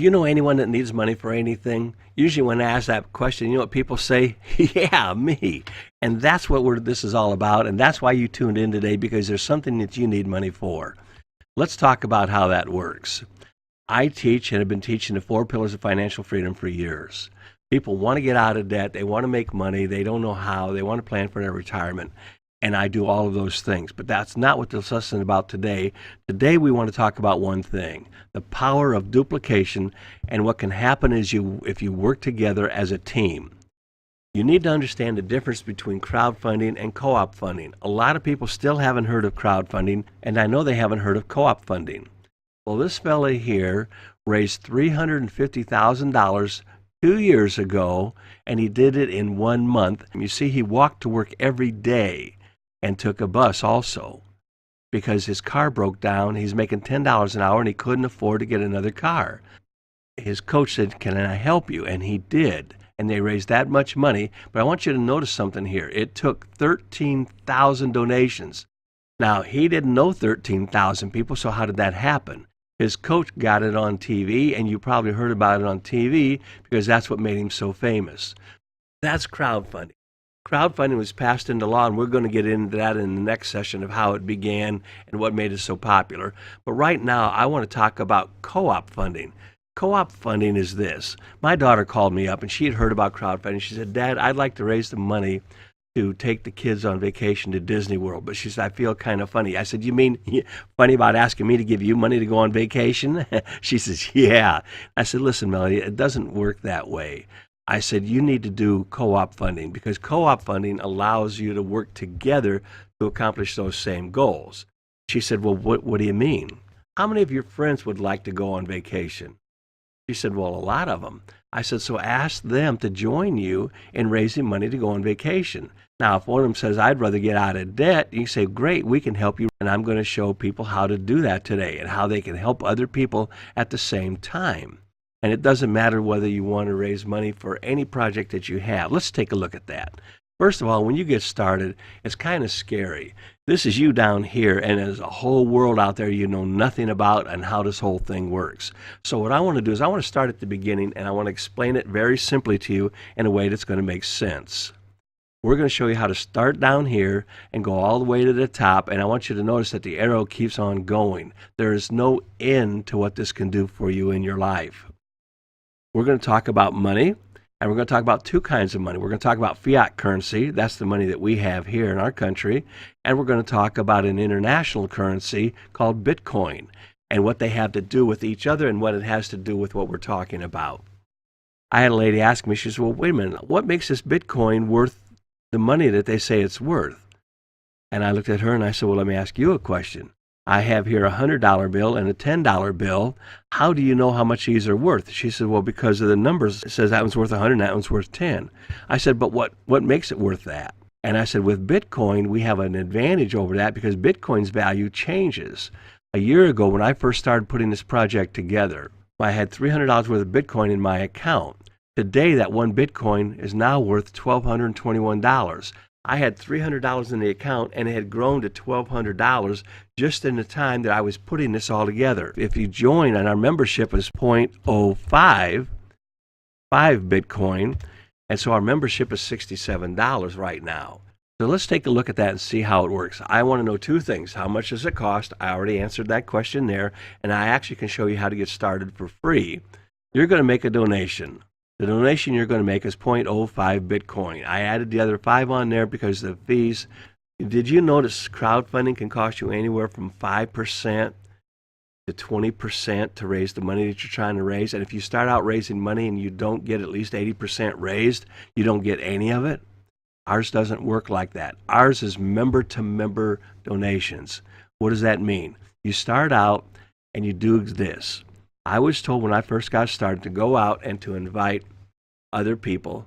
Do you know anyone that needs money for anything? Usually when I ask that question, you know what people say? Yeah, me. And that's what this is all about. And that's why you tuned in today, because there's something that you need money for. Let's talk about how that works. I teach and have been teaching the 4 pillars of financial freedom for years. People want to get out of debt. They want to make money. They don't know how. They want to plan for their retirement. And I do all of those things. But that's not what this lesson is about today. Today we want to talk about one thing, the power of duplication, and what can happen is if you work together as a team. You need to understand the difference between crowdfunding and co-op funding. A lot of people still haven't heard of crowdfunding, and I know they haven't heard of co-op funding. Well, this fella here raised $350,000 2 years ago, and he did it in 1 month. You see, he walked to work every day and took a bus also because his car broke down. He's making $10 an hour, and he couldn't afford to get another car. His coach said, "Can I help you?" And he did. And they raised that much money. But I want you to notice something here. It took 13,000 donations. Now, he didn't know 13,000 people, so how did that happen? His coach got it on TV, and you probably heard about it on TV because that's what made him so famous. That's crowdfunding. Crowdfunding was passed into law, and we're going to get into that in the next session of how it began and what made it so popular. But right now, I want to talk about co-op funding. Co-op funding is this. My daughter called me up, and she had heard about crowdfunding. She said, "Dad, I'd like to raise the money to take the kids on vacation to Disney World." But she said, "I feel kind of funny." I said, "You mean funny about asking me to give you money to go on vacation?" She says, "Yeah." I said, "Listen, Melody, it doesn't work that way." I said, "You need to do co-op funding because co-op funding allows you to work together to accomplish those same goals." She said, "Well, what do you mean? How many of your friends would like to go on vacation?" She said, "Well, a lot of them." I said, "So ask them to join you in raising money to go on vacation." Now, if one of them says, "I'd rather get out of debt," you say, "Great, we can help you." And I'm going to show people how to do that today and how they can help other people at the same time. And it doesn't matter whether you want to raise money for any project that you have. Let's take a look at that. First of all, when you get started, it's kind of scary. This is you down here, and there's a whole world out there you know nothing about and how this whole thing works. So what I want to do is I want to start at the beginning, and I want to explain it very simply to you in a way that's going to make sense. We're going to show you how to start down here and go all the way to the top, and I want you to notice that the arrow keeps on going. There is no end to what this can do for you in your life. We're going to talk about money. And we're going to talk about 2 kinds of money. We're going to talk about fiat currency. That's the money that we have here in our country. And we're going to talk about an international currency called Bitcoin and what they have to do with each other and what it has to do with what we're talking about. I had a lady ask me, she said, "Well, wait a minute, what makes this Bitcoin worth the money that they say it's worth?" And I looked at her and I said, "Well, let me ask you a question. I have here a $100 bill and a $10 bill. How do you know how much these are worth?" She said, "Well, because of the numbers. It says that one's worth 100 and that one's worth 10. I said, "But what makes it worth that?" And I said, "With Bitcoin, we have an advantage over that because Bitcoin's value changes. A year ago, when I first started putting this project together, I had $300 worth of Bitcoin in my account. Today, that one Bitcoin is now worth $1,221. I had $300 in the account, and it had grown to $1,200 just in the time that I was putting this all together. If you join, and our membership is 0.055 Bitcoin, and so our membership is $67 right now. So let's take a look at that and see how it works. I want to know 2 things. How much does it cost? I already answered that question there, and I actually can show you how to get started for free. You're going to make a donation. The donation you're going to make is 0.05 Bitcoin. I added the other 5 on there because of the fees. Did you notice crowdfunding can cost you anywhere from 5% to 20% to raise the money that you're trying to raise? And if you start out raising money and you don't get at least 80% raised, you don't get any of it? Ours doesn't work like that. Ours is member-to-member donations. What does that mean? You start out and you do this. I was told when I first got started to go out and to invite other people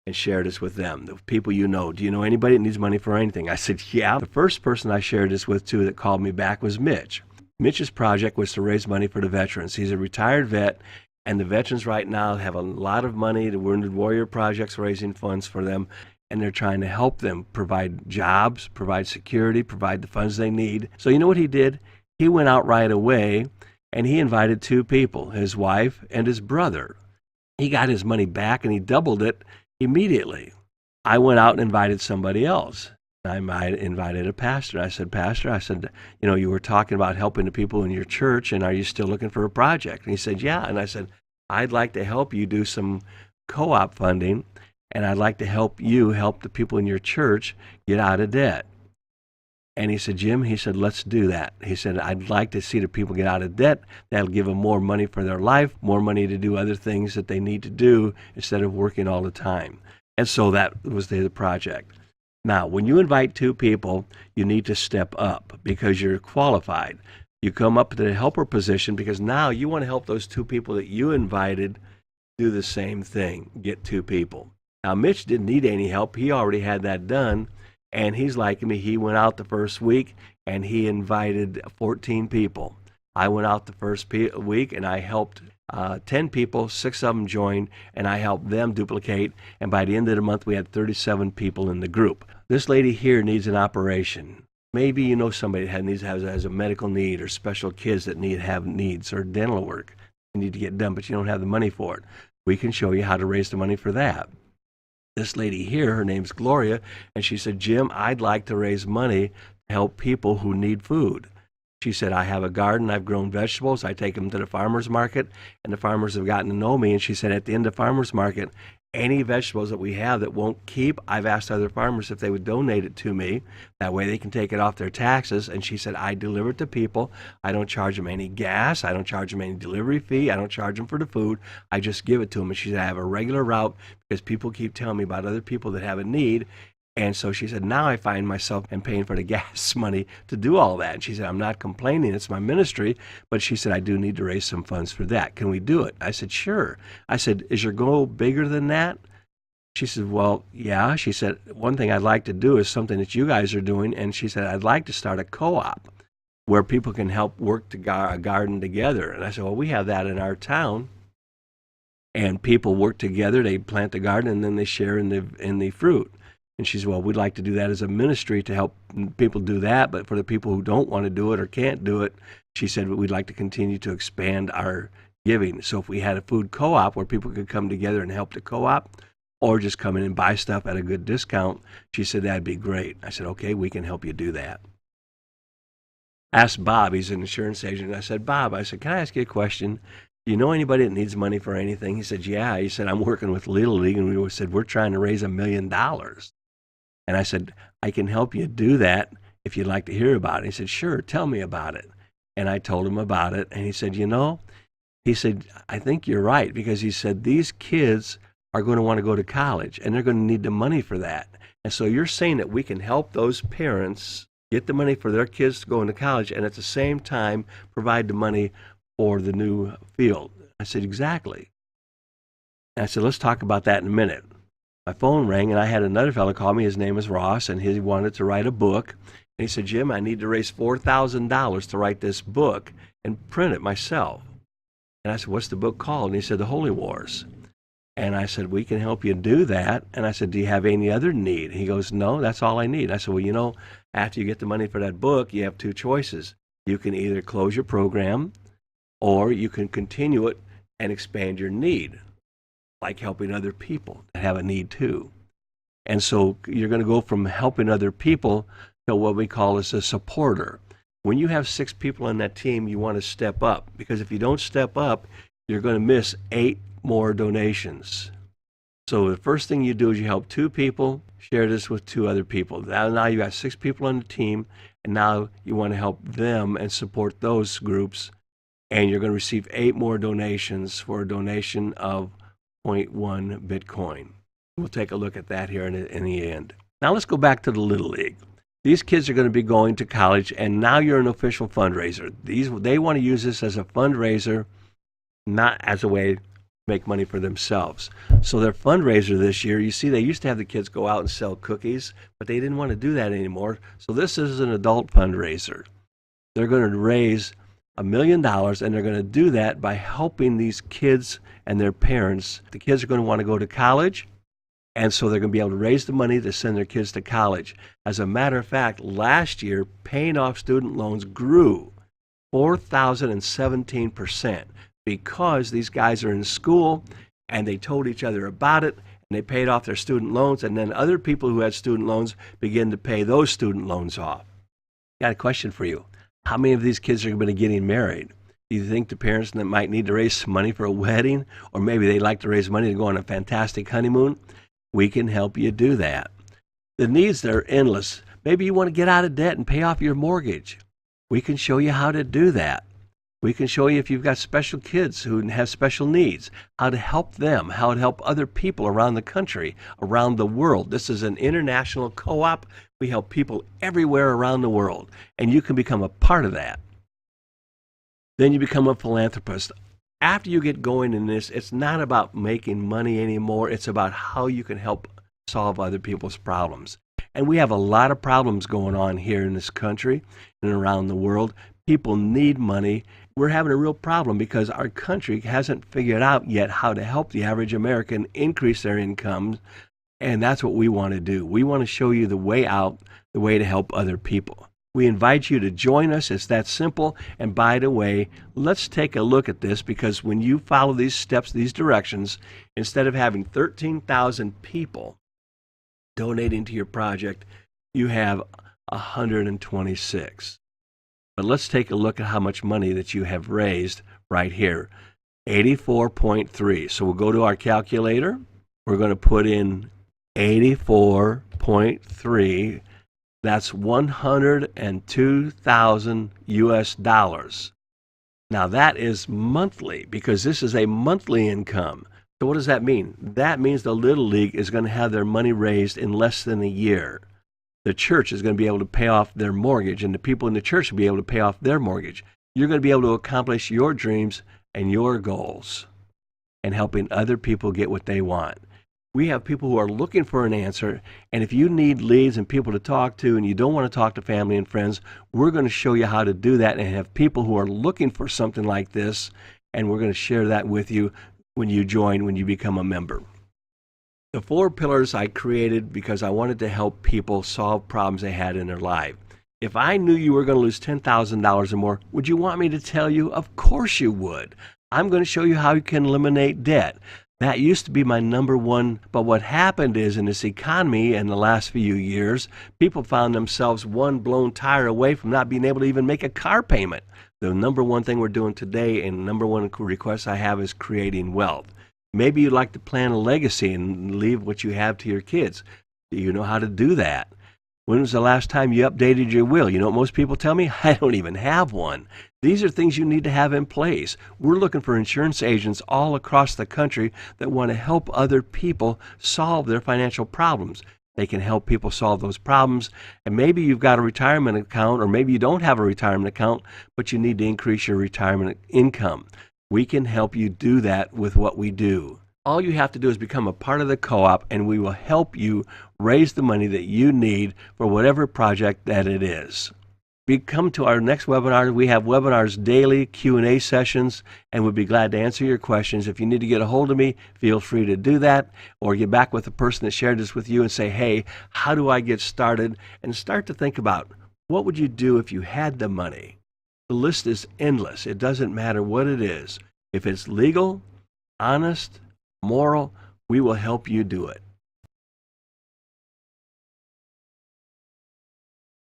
and share this with them, the people you know. "Do you know anybody that needs money for anything?" I said, "Yeah." The first person I shared this with, too, that called me back was Mitch. Mitch's project was to raise money for the veterans. He's a retired vet, and the veterans right now have a lot of money. The Wounded Warrior Project's raising funds for them, and they're trying to help them provide jobs, provide security, provide the funds they need. So you know what he did? He went out right away and he invited 2 people, his wife and his brother. He got his money back, and he doubled it immediately. I went out and invited somebody else. I invited a pastor. I said, Pastor, you were talking about helping the people in your church, and are you still looking for a project? And he said, yeah. And I said, I'd like to help you do some co-op funding, and I'd like to help the people in your church get out of debt. And he said, Jim, let's do that. He said, I'd like to see the people get out of debt. That'll give them more money for their life, more money to do other things that they need to do instead of working all the time. And so that was the project. Now, when you invite 2 people, you need to step up because you're qualified. You come up to the helper position because now you want to help those 2 people that you invited do the same thing, get 2 people. Now, Mitch didn't need any help. He already had that done. And he's like me. He went out the first week and he invited 14 people. I went out the first week and I helped 10 people, 6 of them joined, and I helped them duplicate. And by the end of the month, we had 37 people in the group. This lady here needs an operation. Maybe you know somebody that has a medical need, or special kids that have needs, or dental work you need to get done, but you don't have the money for it. We can show you how to raise the money for that. This lady here, her name's Gloria, and she said, Jim, I'd like to raise money to help people who need food. She said, I have a garden, I've grown vegetables, I take them to the farmer's market, and the farmers have gotten to know me. And she said, at the end of the farmer's market, any vegetables that we have that won't keep, I've asked other farmers if they would donate it to me. That way they can take it off their taxes. And she said, I deliver it to people. I don't charge them any gas. I don't charge them any delivery fee. I don't charge them for the food. I just give it to them. And she said, I have a regular route because people keep telling me about other people that have a need. And so she said, now I find myself paying for the gas money to do all that. And she said, I'm not complaining. It's my ministry. But she said, I do need to raise some funds for that. Can we do it? I said, sure. I said, is your goal bigger than that? She said, well, yeah. She said, one thing I'd like to do is something that you guys are doing. And she said, I'd like to start a co-op where people can help work a garden together. And I said, well, we have that in our town. And people work together. They plant the garden and then they share in the fruit. And she said, well, we'd like to do that as a ministry to help people do that. But for the people who don't want to do it or can't do it, she said, we'd like to continue to expand our giving. So if we had a food co-op where people could come together and help the co-op, or just come in and buy stuff at a good discount, she said, that'd be great. I said, okay, we can help you do that. Asked Bob, he's an insurance agent. I said, Bob, can I ask you a question? Do you know anybody that needs money for anything? He said, yeah. He said, I'm working with Little League, and we said, we're trying to raise $1 million. And I said, I can help you do that if you'd like to hear about it. He said, sure, tell me about it. And I told him about it. And he said, I think you're right, because he said, these kids are going to want to go to college, and they're going to need the money for that. And so you're saying that we can help those parents get the money for their kids to go into college, and at the same time provide the money for the new field. I said, exactly. And I said, let's talk about that in a minute. My phone rang, and I had another fellow call me. His name was Ross, and he wanted to write a book. And he said, Jim, I need to raise $4,000 to write this book and print it myself. And I said, what's the book called? And he said, The Holy Wars. And I said, we can help you do that. And I said, do you have any other need? He goes, no, that's all I need. I said, well, after you get the money for that book, you have 2 choices. You can either close your program, or you can continue it and expand your need, like helping other people that have a need too. And so you're going to go from helping other people to what we call as a supporter. When you have 6 people on that team, you want to step up, because if you don't step up, you're going to miss 8 more donations. So the first thing you do is you help 2 people, share this with 2 other people. Now you got 6 people on the team, and now you want to help them and support those groups, and you're going to receive 8 more donations for a donation of 0.1 Bitcoin. We'll take a look at that here in the end. Now let's go back to the Little League. These kids are going to be going to college, and now you're an official fundraiser. They want to use this as a fundraiser, not as a way to make money for themselves. So their fundraiser this year, you see, they used to have the kids go out and sell cookies, but they didn't want to do that anymore. So this is an adult fundraiser. They're going to raise $1 million, and they're going to do that by helping these kids and their parents. The kids are going to want to go to college, and so they're going to be able to raise the money to send their kids to college. As a matter of fact, last year, paying off student loans grew. 4,017%, because these guys are in school and they told each other about it and they paid off their student loans, and then other people who had student loans begin to pay those student loans off. Got a question for you. How many of these kids are going to be getting married? Do you think the parents that might need to raise some money for a wedding, or maybe they'd like to raise money to go on a fantastic honeymoon? We can help you do that. The needs are endless. Maybe you want to get out of debt and pay off your mortgage. We can show you how to do that. We can show you, if you've got special kids who have special needs, how to help them, how to help other people around the country, around the world. This is an international co-op. We help people everywhere around the world, and you can become a part of that. Then you become a philanthropist. After you get going in this, it's not about making money anymore. It's about how you can help solve other people's problems. And we have a lot of problems going on here in this country and around the world. People need money. We're having a real problem because our country hasn't figured out yet how to help the average American increase their incomes, and that's what we want to do. We want to show you the way out, the way to help other people. We invite you to join us. It's that simple. And by the way, let's take a look at this, because when you follow these steps, these directions, instead of having 13,000 people donating to your project, you have 126. But let's take a look at how much money that you have raised right here. 84.3. So we'll go to our calculator. We're going to put in 84.3. That's 102,000 US dollars. Now that is monthly, because this is a monthly income. So what does that mean? That means the Little League is going to have their money raised in less than a year. The church is going to be able to pay off their mortgage, and the people in the church will be able to pay off their mortgage. You're going to be able to accomplish your dreams and your goals, and helping other people get what they want. We have people who are looking for an answer, and if you need leads and people to talk to, and you don't want to talk to family and friends, we're going to show you how to do that and have people who are looking for something like this, and we're going to share that with you when you join, when you become a member. The 4 pillars I created because I wanted to help people solve problems they had in their life. If I knew you were going to lose $10,000 or more, would you want me to tell you? Of course you would. I'm going to show you how you can eliminate debt. That used to be my number one, but what happened is, in this economy in the last few years, people found themselves one blown tire away from not being able to even make a car payment. The number one thing we're doing today, and number one request I have, is creating wealth. Maybe you'd like to plan a legacy and leave what you have to your kids. Do you know how to do that? When was the last time you updated your will? You know what most people tell me? I don't even have one. These are things you need to have in place. We're looking for insurance agents all across the country that want to help other people solve their financial problems. They can help people solve those problems. And maybe you've got a retirement account, or maybe you don't have a retirement account, but you need to increase your retirement income. We can help you do that with what we do. All you have to do is become a part of the co-op, and we will help you raise the money that you need for whatever project that it is. We come to our next webinar. We have webinars daily, Q&A sessions, and we'd be glad to answer your questions. If you need to get a hold of me, feel free to do that, or get back with the person that shared this with you and say, hey, how do I get started? And start to think about, what would you do if you had the money? The list is endless. It doesn't matter what it is. If it's legal, honest, moral, we will help you do it.